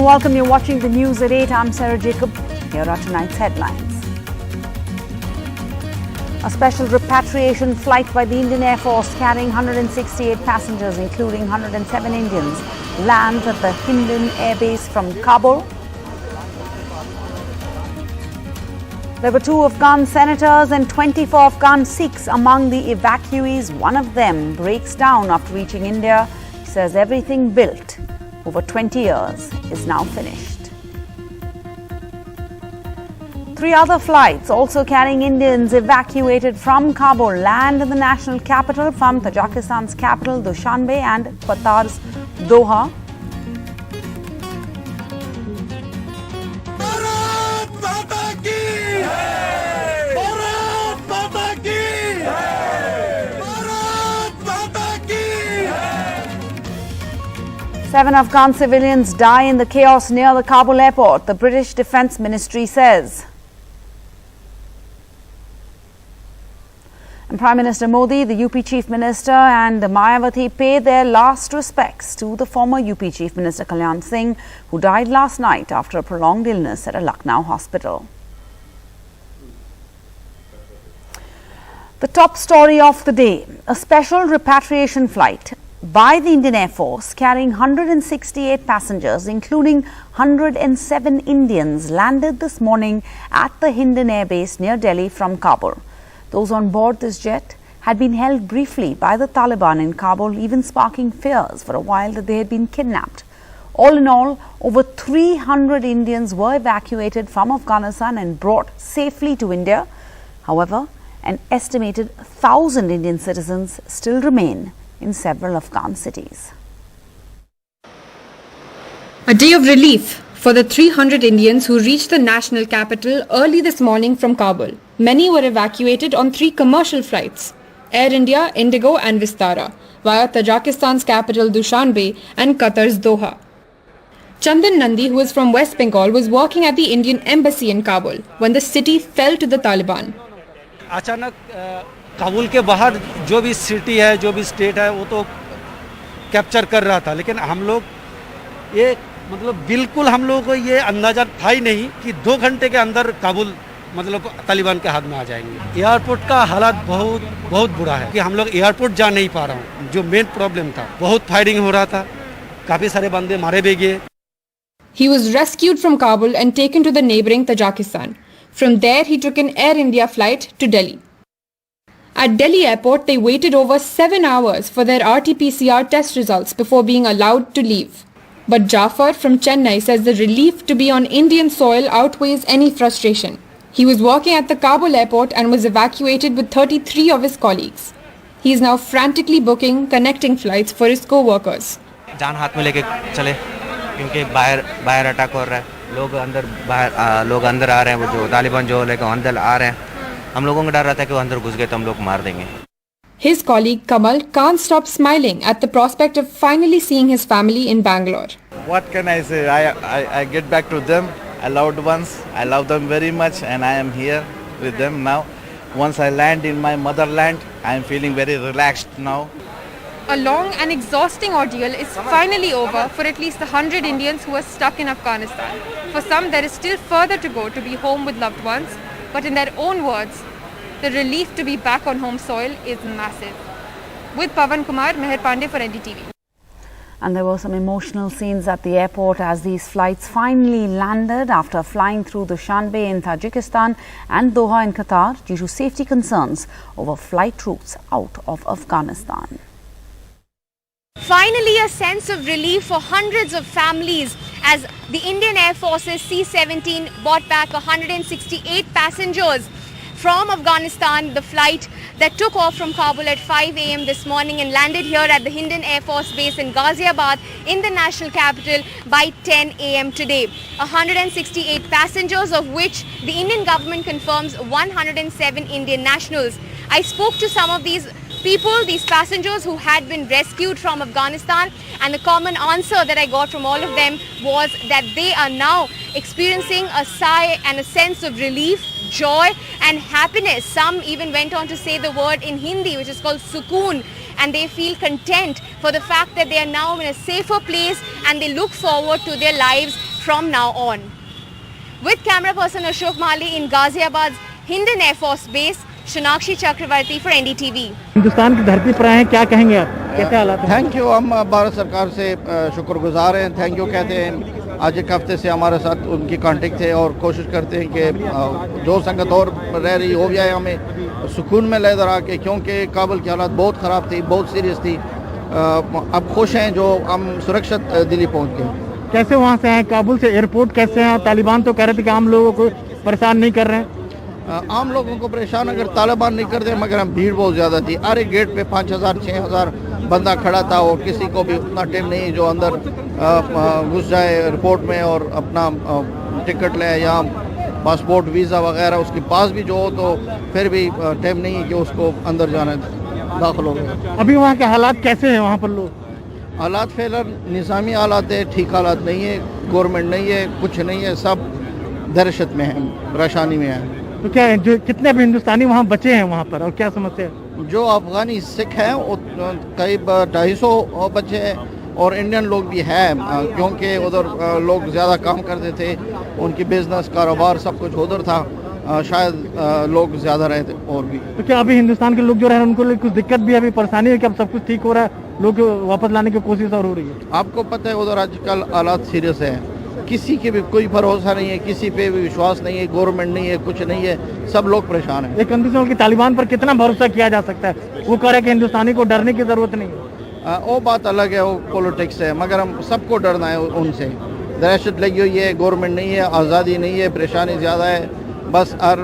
evening. Welcome. You're watching the news at 8. I'm Sarah Jacob. Here are tonight's headlines. A special repatriation flight by the Indian Air Force carrying 168 passengers, including 107 Indians, lands at the Hindan Air Base from Kabul. There were 2 Afghan senators and 24 Afghan Sikhs among the evacuees. One of them breaks down after reaching India. He says everything built over 20 years is now finished. 3 other flights, also carrying Indians evacuated from Kabul, land in the national capital from Tajikistan's capital, Dushanbe, and Qatar's Doha. Seven Afghan civilians die in the chaos near the Kabul airport, the British Defence Ministry says. And Prime Minister Modi, the UP Chief Minister and Mayawati paid their last respects to the former UP Chief Minister Kalyan Singh, who died last night after a prolonged illness at a Lucknow hospital. The top story of the day, a special repatriation flight by the Indian Air Force carrying 168 passengers, including 107 Indians, landed this morning at the Hindan Air Base near Delhi from Kabul. Those on board this jet had been held briefly by the Taliban in Kabul, even sparking fears for a while that they had been kidnapped. All in all, over 300 Indians were evacuated from Afghanistan and brought safely to India. However, an estimated 1,000 Indian citizens still remain in several Afghan cities. A day of relief for the 300 Indians who reached the national capital early this morning from Kabul. Many were evacuated on 3 commercial flights, Air India, IndiGo and Vistara, via Tajikistan's capital Dushanbe and Qatar's Doha. Chandan Nandi, who is from West Bengal, was working at the Indian embassy in Kabul when the city fell to the Taliban. अचानक काबुल के बाहर जो भी city है, जो भी state है, वो तो कैप्चर कर रहा था, लेकिन हम लोग ये मतलब बिल्कुल हम लोगों को ये अंदाजा था ही नहीं कि 2 घंटे के अंदर काबुल मतलब तालिबान के हाथ में आ जाएंगे। एयरपोर्ट का हालात बहुत बुरा है कि हम लोग एयरपोर्ट जा नहीं पा रहा हूँ। जो मेन प्रॉब्लम था, बहुत फायरिंग हो रहा था, काफी सारे बंदे मारे भी गए। He was rescued from Kabul and taken to the neighboring Tajikistan. From there, he took an Air India flight to Delhi. At Delhi airport, they waited over 7 hours for their RT-PCR test results before being allowed to leave. But Jafar from Chennai says the relief to be on Indian soil outweighs any frustration. He was working at the Kabul airport and was evacuated with 33 of his colleagues. He is now frantically booking connecting flights for his co-workers. जान हाथ में लेके चले क्योंकि बाहर attack हो रहा है, लोग अंदर आ रहे हैं, वो जो तालिबान जो लेके अंदर आ रहे हैं, हम लोगों को डर रहा था कि वो अंदर घुस गए तो हम लोग मार देंगे. His colleague Kamal can't stop smiling at the prospect of finally seeing his family in Bangalore. What can I say? I get back to them, I loved ones. I love them very much and I am here with them now. Once I land in my motherland, I am feeling very relaxed now. A long and exhausting ordeal is finally over for at least 100 Indians who are stuck in Afghanistan. For some, there is still further to go to be home with loved ones, but in their own words, the relief to be back on home soil is massive. With Pavan Kumar, Meher Pandey for NDTV. And there were some emotional scenes at the airport as these flights finally landed after flying through Dushanbe in Tajikistan and Doha in Qatar due to safety concerns over flight routes out of Afghanistan. Finally, a sense of relief for hundreds of families as the Indian Air Force's C-17 brought back 168 passengers from Afghanistan. The flight that took off from Kabul at 5 a.m. this morning and landed here at the Hindan Air Force Base in Ghaziabad in the national capital by 10 a.m. today. 168 passengers, of which the Indian government confirms 107 Indian nationals. I spoke to some of these people, these passengers who had been rescued from Afghanistan, and the common answer that I got from all of them was that they are now experiencing a sigh and a sense of relief, joy and happiness. Some even went on to say the word in Hindi, which is called sukoon, and they feel content for the fact that they are now in a safer place and they look forward to their lives from now on. With camera person Ashok Mali in Ghaziabad's Hindan Air Force Base, Shunakshi Chakravarti for NDTV. Hindustan की धरती पर आए हैं, क्या कहेंगे आप, कैसे हालात हैं? थैंक यू, हम भारत सरकार से शुक्रगुजार हैं, थैंक यू कहते हैं। आज एक हफ्ते से हमारे साथ उनकी कांटेक्ट थे और कोशिश करते हैं कि जो संगत और रह रही हो जाए हमें सुकून में ले दरा के, क्योंकि काबुल की हालात बहुत ख़राब थी, बहुत सीरियस थी। अब खुश हैं जो हम सुरक्षित दिल्ली पहुँच गए। कैसे वहाँ से आए, काबुल से एयरपोर्ट कैसे हैं? तालिबान तो कह रहे थे कि आम लोगों को परेशान नहीं कर रहे हैं। आम लोगों को परेशान अगर तालिबान नहीं करते, मगर हम भीड़ बहुत ज़्यादा थी। हर एक गेट पे 5,000 6,000 बंदा खड़ा था और किसी को भी उतना टाइम नहीं जो अंदर घुस जाए एयरपोर्ट में और अपना टिकट ले या पासपोर्ट वीज़ा वगैरह उसके पास भी जो हो, तो फिर भी टाइम नहीं है कि उसको अंदर जाने दाखिल हो गए। अभी वहाँ के हालात कैसे हैं? वहाँ पर लोग हालात फिलहाल निज़ामी हालात है, ठीक हालात नहीं है, गवर्नमेंट नहीं है, कुछ नहीं है, सब दहशत में है, परेशानी में है। तो क्या है, जो कितने भी हिंदुस्तानी वहाँ बचे हैं वहाँ पर, और क्या समस्या है? जो अफगानी सिख हैं वो करीब 250 बचे हैं और इंडियन लोग भी हैं, क्योंकि उधर लोग ज़्यादा काम करते थे, उनकी बिजनेस कारोबार सब कुछ उधर था, शायद लोग ज़्यादा रहे थे और भी। तो क्या अभी हिंदुस्तान के लोग जो रह रहे हैं उनको कुछ दिक्कत भी है, अभी परेशानी है कि अब सब कुछ ठीक हो रहा है, लोग वापस लाने की कोशिश और हो रही है? आपको पता है उधर आजकल हालात सीरियस हैं, किसी के भी कोई भरोसा नहीं है, किसी पे भी विश्वास नहीं है, गवर्नमेंट नहीं है, कुछ नहीं है, सब लोग परेशान हैं। एक कंडीशन की तालिबान पर कितना भरोसा किया जा सकता है? वो कह रहे हैं कि हिंदुस्तानी को डरने की जरूरत नहीं है। वो बात अलग है, वो पॉलिटिक्स है, मगर हम सबको डरना है उनसे। दहशत लगी हुई है, गवर्नमेंट नहीं है, आज़ादी नहीं है, परेशानी ज़्यादा है। बस हर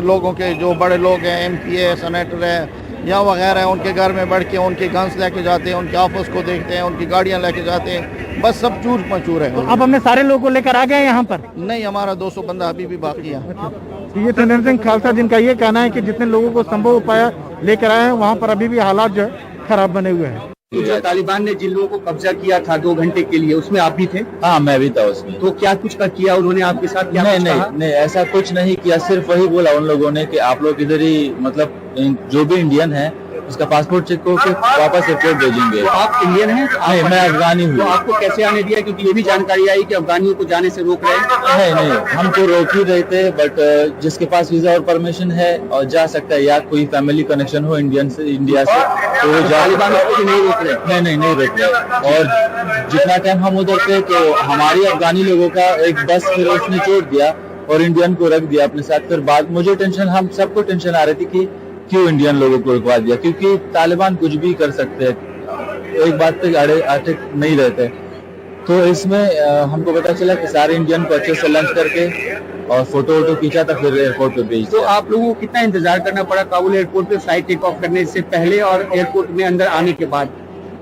लोगों के जो बड़े लोग हैं, MP है, सेनेटर है या वगैरह है, उनके घर में बढ़ के उनके गन्स लेके जाते हैं, उनके ऑफिस को देखते हैं, उनकी गाड़ियाँ लेके जाते हैं, बस सब चूर मचूर है। तो अब हमें सारे लोगों को लेकर आ गए यहाँ पर? नहीं, हमारा 200 बंदा अभी भी बाकी है। ये नरेंद्र सिंह खालसा जिनका ये कहना है कि जितने लोगों को संभव उपाय लेकर आए हैं वहाँ पर अभी भी हालात जो है खराब बने हुए हैं। तो जो तालिबान ने जिन लोगों को कब्जा किया था 2 घंटे के लिए, उसमें आप भी थे? हाँ, मैं भी था उसमें। तो क्या कुछ का किया उन्होंने आपके साथ? क्या नहीं, ऐसा कुछ नहीं किया, सिर्फ वही बोला उन लोगों ने कि आप लोग इधर ही, मतलब जो भी इंडियन है उसका पासपोर्ट चेक करके वापस एयरपोर्ट भेजेंगे। तो आप इंडियन हैं? नहीं, मैं अफगानी हूँ। तो आपको कैसे आने दिया? क्योंकि ये भी जानकारी आई कि अफगानियों को जाने से रोक रहे हैं। नहीं, हम तो रोक ही रहे थे, बट जिसके पास वीजा और परमिशन है और जा सकता है, या कोई फैमिली कनेक्शन हो इंडिया से, तो वो तालिबान को नहीं रोक रहे? नहीं रोक रहे। और जितना टाइम हम उधर थे तो हमारी अफगानी लोगों का एक बस फिर उसने छोड़ दिया और इंडियन को रख दिया अपने साथ। फिर बाद मुझे टेंशन, हम सबको टेंशन आ रही थी कि क्यों इंडियन लोगों को रुकवा दिया, क्योंकि तालिबान कुछ भी कर सकते हैं, एक बात पे अड़े नहीं रहते। तो इसमें हमको पता चला कि सारे इंडियन को अच्छे से लंच करके और फोटो वोटो खींचा था, फिर एयरपोर्ट पे भेज। तो आप लोगों को कितना इंतजार करना पड़ा काबुल एयरपोर्ट पे फ्लाइट टेक ऑफ करने से पहले और एयरपोर्ट में अंदर आने के बाद?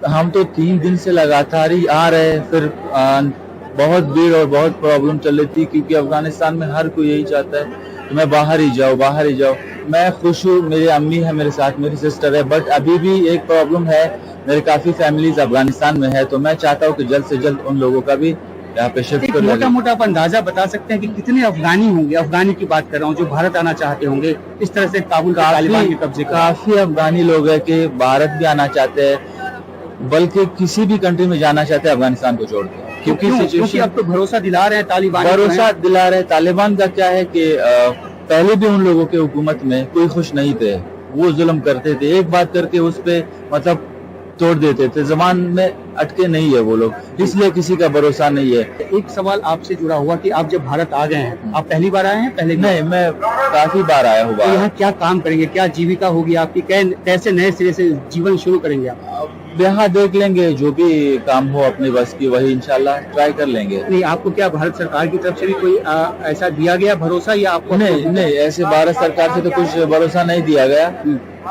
हम तो 3 दिन से लगातार ही आ रहे, फिर बहुत भीड़ और बहुत प्रॉब्लम चल रही थी, क्योंकि अफगानिस्तान में हर कोई यही चाहता है कि मैं बाहर ही जाऊँ। मैं खुश हूँ, मेरी अम्मी है मेरे साथ, मेरी सिस्टर है, बट अभी भी एक प्रॉब्लम है, मेरे काफी फैमिलीज अफगानिस्तान में है, तो मैं चाहता हूँ कि जल्द से जल्द उन लोगों का भी यहाँ पे शिफ्ट कर। मोटा आप अंदाजा बता सकते हैं कि कितने अफगानी होंगे, अफगानी की बात कर रहा हूँ, जो भारत आना चाहते होंगे इस तरह से काबुल का तालिबान के कब्जे? काफी अफगानी लोग है कि भारत भी आना चाहते हैं, बल्कि किसी भी कंट्री में जाना चाहते हैं अफगानिस्तान को छोड़ के। क्योंकि अब तो भरोसा दिला रहे हैं तालिबान, भरोसा दिला रहे हैं। तालिबान का क्या है कि पहले भी उन लोगों के हुकूमत में कोई खुश नहीं थे, वो जुल्म करते थे, एक बात करके उस पे मतलब तोड़ देते थे, जबान में अटके नहीं है वो लोग, इसलिए किसी का भरोसा नहीं है। एक सवाल आपसे जुड़ा हुआ कि आप जब भारत आ गए हैं, आप पहली बार आए हैं? पहले नहीं, मैं काफी बार आया हूँ। तो यहाँ क्या काम करेंगे, क्या जीविका होगी आपकी, कैसे नए सिरे से जीवन शुरू करेंगे आप? यहाँ देख लेंगे, जो भी काम हो अपने बस की वही इंशाल्लाह ट्राई कर लेंगे। नहीं, आपको क्या भारत सरकार की तरफ से भी कोई ऐसा दिया गया भरोसा, या आपको? नहीं, ऐसे भारत सरकार से तो कुछ भरोसा नहीं दिया गया,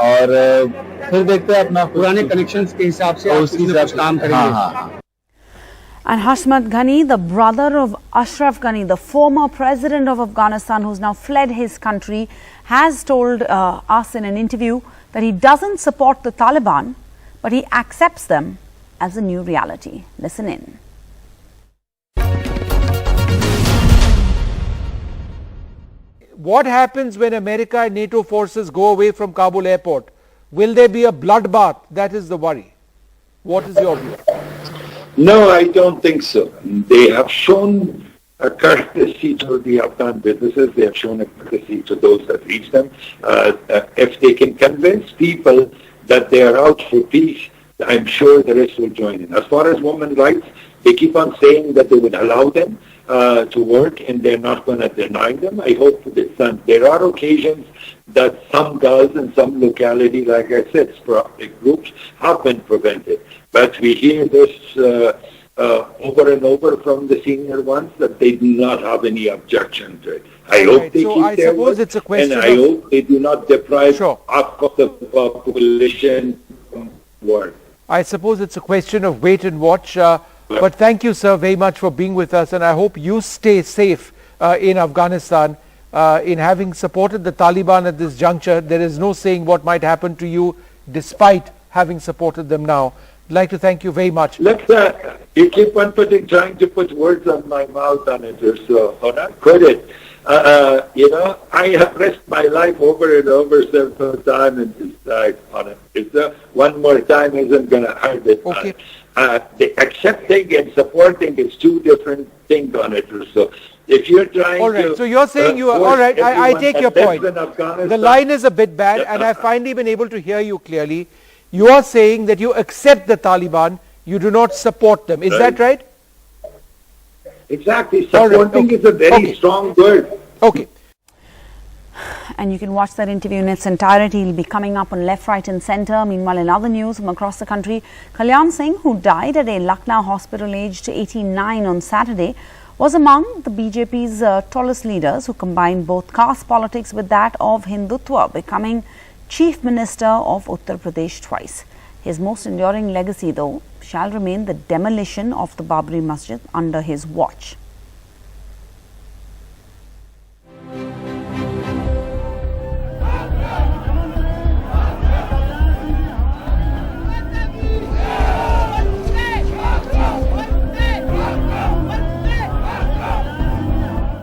और फिर देखते हैं अपना पुराने कनेक्शंस के हिसाब से उसके हिसाब से काम करेंगे। हाँ। And Hashmat Ghani, the brother of Ashraf Ghani, the former president of Afghanistan who's now fled his country, has told us in an interview that he doesn't support the Taliban, but he accepts them as a new reality. Listen in. What happens when America and NATO forces go away from Kabul airport? Will there be a bloodbath? That is the worry. What is your view? No, I don't think so. They have shown a courtesy to the Afghan businesses. They have shown a courtesy to those that reach them. If they can convince people that they are out for peace, I'm sure the rest will join in. As far as women's rights, they keep on saying that they would allow them to work and they're not going to deny them. I hope that there are occasions that some girls in some locality, like I said, sporadic groups have been prevented. But we hear this over and over from the senior ones that they do not have any objection to it. I hope they keep their word, and I hope they do not deprive half of the population from work. I suppose it's a question of wait and watch. But thank you, sir, very much for being with us, and I hope you stay safe in Afghanistan. In having supported the Taliban at this juncture, there is no saying what might happen to you despite having supported them now. I'd like to thank you very much. You keep on trying to put words on my mouth on it, or so. Could it? I have risked my life over and over several times and decide on it. One more time isn't going to hurt it. Okay. The accepting and supporting is two different things on it, or so. If you're trying all right, to... so you're saying you are... All right, I take your point. The line is a bit bad, and I've finally been able to hear you clearly. You are saying that you accept the Taliban, you do not support them. Is that right? Exactly. Supporting is a very strong word. Okay. And you can watch that interview in its entirety. It will be coming up on Left, Right and Centre. Meanwhile, in other news from across the country, Kalyan Singh, who died at a Lucknow hospital aged 89 on Saturday, was among the BJP's tallest leaders who combined both caste politics with that of Hindutva, becoming Chief Minister of Uttar Pradesh twice. His most enduring legacy, though, shall remain the demolition of the Babri Masjid under his watch.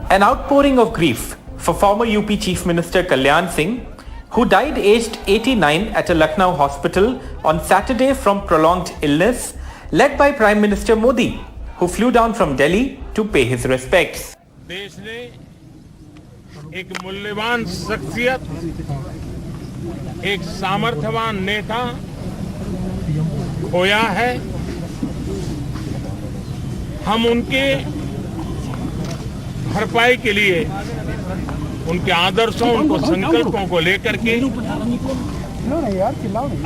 An outpouring of grief for former UP Chief Minister Kalyan Singh, who died aged 89 at a Lucknow hospital on Saturday from prolonged illness, led by Prime Minister Modi, who flew down from Delhi to pay his respects. देश ने एक मूल्यवान शख्सियत, एक सामर्थ्यवान नेता खोया है। हम उनके भरपाई के लिए उनके आदर्शों, उनको संकल्पों को लेकर के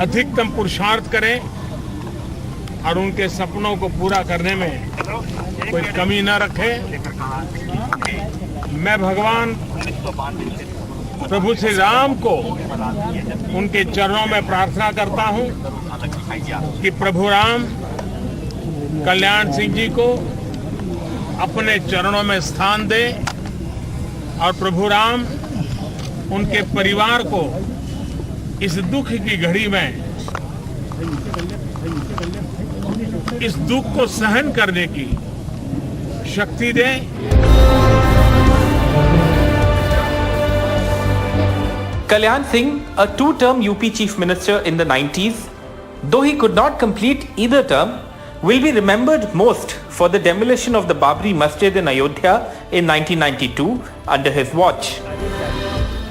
अधिकतम पुरुषार्थ करें और उनके सपनों को पूरा करने में कोई कमी न रखे। मैं भगवान प्रभु श्री राम को उनके चरणों में प्रार्थना करता हूं कि प्रभु राम कल्याण सिंह जी को अपने चरणों में स्थान दे और प्रभु राम उनके परिवार को इस दुख की घड़ी में इस दुख को सहन करने की शक्ति दे। Kalyan Singh, a two-term UP Chief Minister in the 90s, though he could not complete either term, will be remembered most for the demolition of the Babri Masjid in Ayodhya in 1992 under his watch.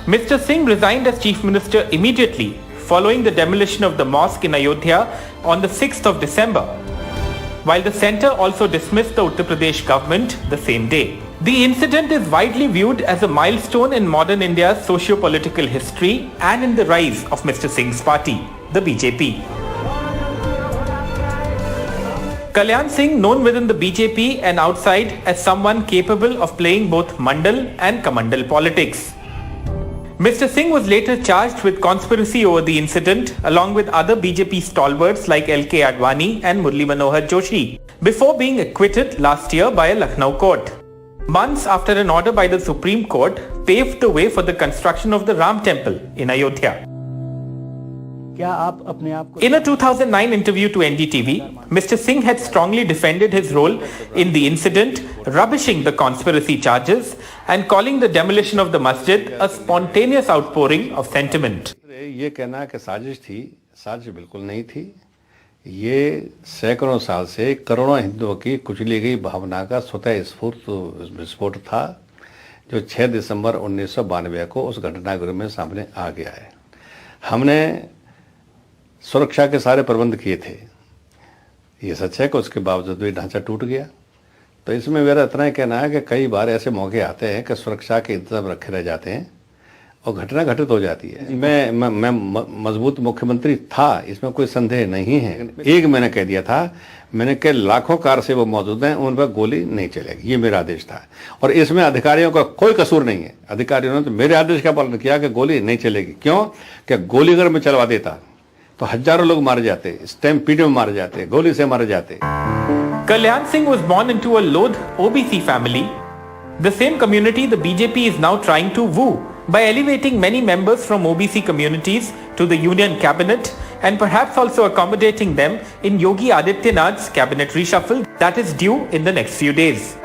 Mr. Singh resigned as Chief Minister immediately following the demolition of the mosque in Ayodhya on the 6th of December, while the centre also dismissed the Uttar Pradesh government the same day. The incident is widely viewed as a milestone in modern India's socio-political history and in the rise of Mr. Singh's party, the BJP. Kalyan Singh, known within the BJP and outside as someone capable of playing both Mandal and Kamandal politics. Mr. Singh was later charged with conspiracy over the incident along with other BJP stalwarts like L.K. Advani and Murli Manohar Joshi before being acquitted last year by a Lucknow court. Months after an order by the Supreme Court paved the way for the construction of the Ram Temple in Ayodhya. In a 2009 interview to NDTV, Mr. Singh had strongly defended his role in the incident, rubbishing the conspiracy charges and calling the demolition of the masjid a spontaneous outpouring of sentiment. ये कहना कि साजिश थी, साजिश बिल्कुल नहीं थी। ये सैकड़ों साल से करोड़ों हिंदुओं की कुचली गई भावना का स्वतः स्फूर्त विस्फोट था, जो 6 दिसंबर 1992 को उस घटनागृह में सामने आ गया है। हमने सुरक्षा के सारे प्रबंध किए थे, ये सच है कि उसके बावजूद भी ढांचा टूट गया। तो इसमें मेरा इतना ही कहना है कि कई बार ऐसे मौके आते हैं कि सुरक्षा के इंतजाम रखे रह जाते हैं और घटना घटित हो जाती है। मैं मजबूत मुख्यमंत्री था, इसमें कोई संदेह नहीं है। एक मैंने कह दिया था, मैंने कहा लाखों कार से वो मौजूद हैं, उन पर गोली नहीं चलेगी, ये मेरा आदेश था। और इसमें अधिकारियों का कोई कसूर नहीं है। अधिकारियों ने तो मेरे आदेश का पालन किया कि गोली नहीं चलेगी। क्यों? कि गोली अगर मैं चलवा देता तो हजारों लोग मारे जाते, स्टैम्पीड में मारे जाते, गोली से मारे जाते। Kalyan Singh was born into a Lodh OBC family. The same community the BJP is now trying to woo by elevating many members from OBC communities to the union cabinet and perhaps also accommodating them in Yogi Adityanath's cabinet reshuffle that is due in the next few days.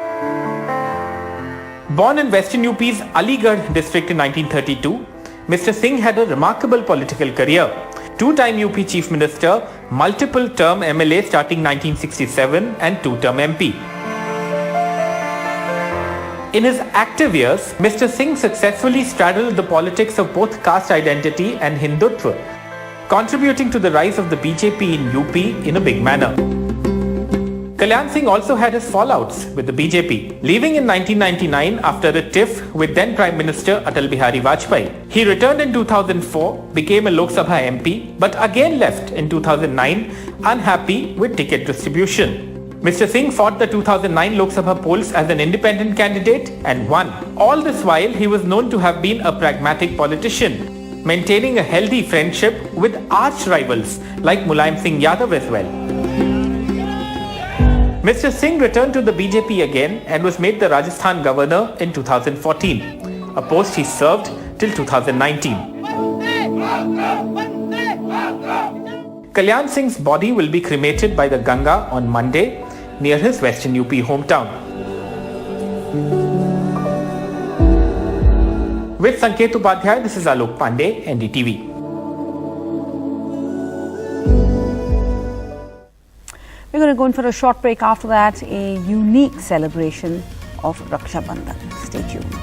Born in Western UP's Aligarh district in 1932, Mr. Singh had a remarkable political career. Two-time UP Chief Minister, multiple-term MLA starting 1967 and two-term MP. In his active years, Mr. Singh successfully straddled the politics of both caste identity and Hindutva, contributing to the rise of the BJP in UP in a big manner. Kalyan Singh also had his fallouts with the BJP, leaving in 1999 after a tiff with then Prime Minister Atal Bihari Vajpayee. He returned in 2004, became a Lok Sabha MP, but again left in 2009, unhappy with ticket distribution. Mr. Singh fought the 2009 Lok Sabha polls as an independent candidate and won. All this while, he was known to have been a pragmatic politician, maintaining a healthy friendship with arch rivals like Mulayam Singh Yadav as well. Mr. Singh returned to the BJP again and was made the Rajasthan governor in 2014, a post he served till 2019. Kalyan Singh's body will be cremated by the Ganga on Monday near his Western UP hometown. With Sanket Upadhyay, this is Alok Pandey, NDTV. We're going to go in for a short break. After that, a unique celebration of Raksha Bandhan. Stay tuned.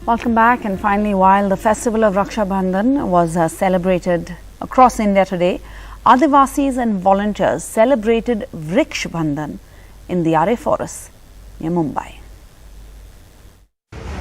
Welcome back. And finally, while the festival of Raksha Bandhan was celebrated across India today, Adivasis and volunteers celebrated Vriksha Bandhan in the Are forest near Mumbai.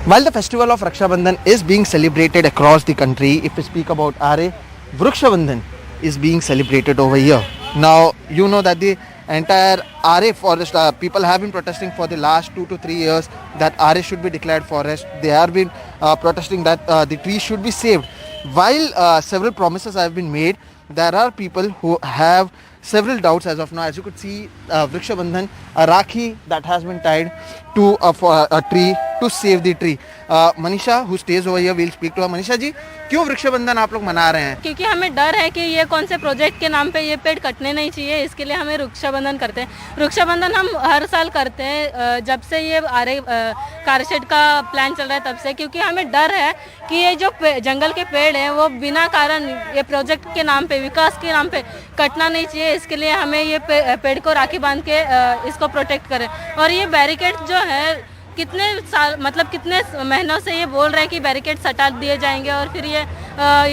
While the festival of Raksha Bandhan is being celebrated across the country, if we speak about Are, Vriksha Bandhan is being celebrated over here. Now, you know that the entire Are forest, people have been protesting for the last 2 to 3 years that Are should be declared forest. They have been protesting that the trees should be saved. While several promises have been made, there are people who have several doubts as of now. As you could see, Vriksha Bandhan, a rakhi that has been tied to a tree to save the tree. Manisha, who stays over here, will speak to her. Manisha ji, क्यों वृक्ष बंधन आप लोग मना रहे हैं? क्योंकि हमें डर है कि ये कौन से प्रोजेक्ट के नाम पे ये पेड़ कटने नहीं चाहिए, इसके लिए हमें वृक्षाबंधन करते हैं। वृक्षाबंधन हम हर साल करते हैं जब से ये कार्यशेड का प्लान चल रहा है तब से, क्योंकि हमें डर है कि ये जो जंगल के पेड़ हैं वो बिना कारण ये प्रोजेक्ट के नाम पे, विकास के नाम पे कटना नहीं चाहिए। इसके लिए हमें ये पेड़ को राखी बांध के इसको प्रोटेक्ट करें। और ये बैरिकेड जो है कितने साल, मतलब कितने महीनों से ये बोल रहे हैं कि बैरिकेड्स हटा दिए जाएंगे और फिर ये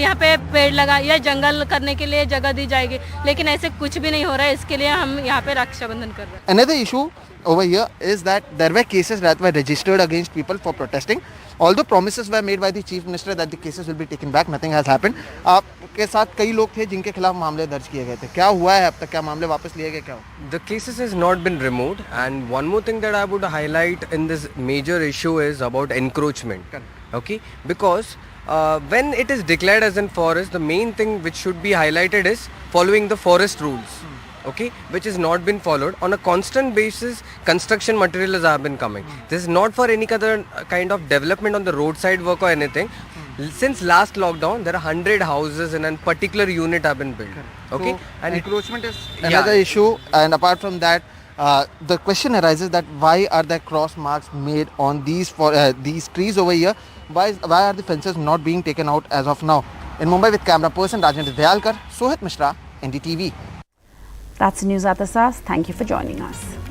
यहाँ पे पेड़ लगा या जंगल करने के लिए जगह दी जाएगी, लेकिन ऐसे कुछ भी नहीं हो रहा है। इसके लिए हम यहाँ पे रक्षाबंधन कर रहे हैं। Another issue over here is that there were cases that were registered against people for protesting. Although promises were made by the Chief Minister that the cases will be taken back, nothing has happened. आपके साथ कई लोग थे जिनके खिलाफ मामले दर्ज किए गए थे, क्या हुआ है अब तक? क्या मामले वापस लिए गए? क्या? The cases has not been removed, and one more thing that I would highlight in this major issue is about encroachment. Okay, because when it is declared as in forest, the main thing which should be highlighted is following the forest rules. Okay, which is not been followed. On a constant basis, construction materials have been coming. This is not for any other kind of development on the roadside work or anything. Since last lockdown, there are 100 houses in a particular unit have been built. Okay, so, and encroachment is another issue. And apart from that, The question arises that why are there cross marks made on these trees over here? Why are the fences not being taken out as of now? In Mumbai with camera person Rajendra Dayalkar, Sohit Mishra, NDTV. That's the news at this hour. Thank you for joining us.